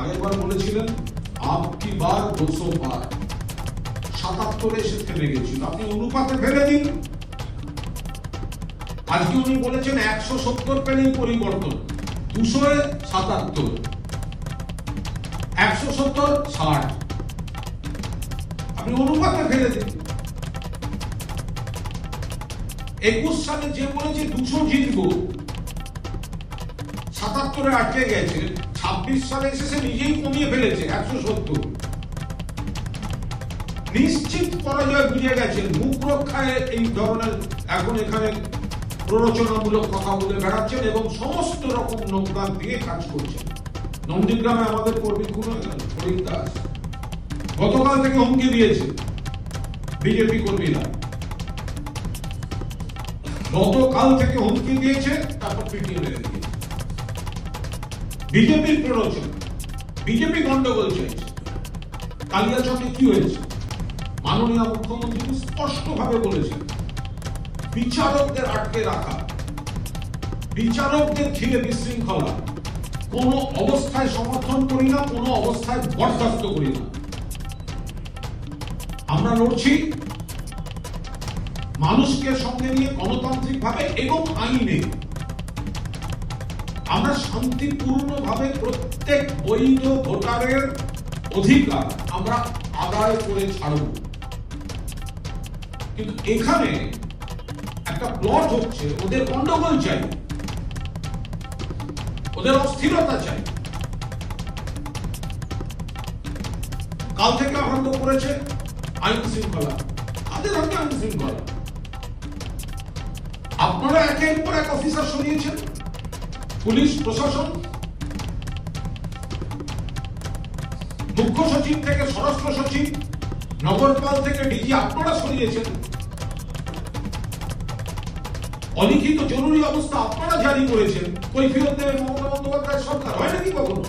আগেরবার বলেছিলেন আপকি বার 200 পার, 77 এসে থেমে গেছিল। আপনি অনুপাতে ফেলে দিন। আজকে উনি বলেছেন 170 পেলেই পরিবর্তন, 277, 170, 60। আপনি অনুপাতে ফেলে দিন। 21 সালে যে বলেছে 200 জিতবো, 77-এ আটকে গেছে, 26 সালে এসে সে নিজেই কমিয়ে ফেলেছে 170। নিশ্চিত পরাজয় বুঝে গেছেন। মুখ রক্ষায় এই ধরনের এখন এখানে প্ররোচনামূলক কথা বলে বেড়াচ্ছেন এবং সমস্ত রকম নোংরা দিয়ে কাজ করছেন। নন্দীগ্রামে আমাদের কর্মী খুন হয়ে গেল, ফরিদ দাস গতকাল থেকে হুমকি দিয়েছে বিজেপি কর্মীরা, গতকাল থেকে হুমকি দিয়েছে, তারপর পিটিয়ে মেরে দিয়েছে। বিজেপির প্ররোচনা, বিজেপি গন্ডগোল চাইছে। কালিয়াচকে কি হয়েছে? মাননীয় মুখ্যমন্ত্রী স্পষ্টভাবে বলেছেন বিচারকদের আটকে রাখা, বিচারকদের ঘিরে বিশৃঙ্খলা কোন অবস্থায় সমর্থন করি না, কোন অবস্থায় বরদাস্ত করি না। আমরা লড়ছি মানুষকে সঙ্গে নিয়ে গণতান্ত্রিক ভাবে এবং আইনে। আমরা শান্তিপূর্ণভাবে প্রত্যেক বৈধ ভোটারের অধিকার আমরা আদায় করে ছাড়ব। কিন্তু এখানে একটা প্লট হচ্ছে, ওদের গন্ডগোল চাই, ওদের অস্থিরতা চাই। কাল থেকে আরম্ভ করেছে আইন শৃঙ্খলা। কাদের হাতে আইন শৃঙ্খলা? আপনারা একের পর এক অফিসার সরিয়েছেন, পুলিশ প্রশাসন, মুখ্য সচিব থেকে স্বরাষ্ট্র সচিব, নগরপাল থেকে ডিজি আপনারা সরিয়েছেন। অলিখিত জরুরি অবস্থা আপনারা জারি করেছেন, কৈফিয়ত দেবেন মমতা বন্দ্যোপাধ্যায়ের সরকার। হয় নাকি কখনো?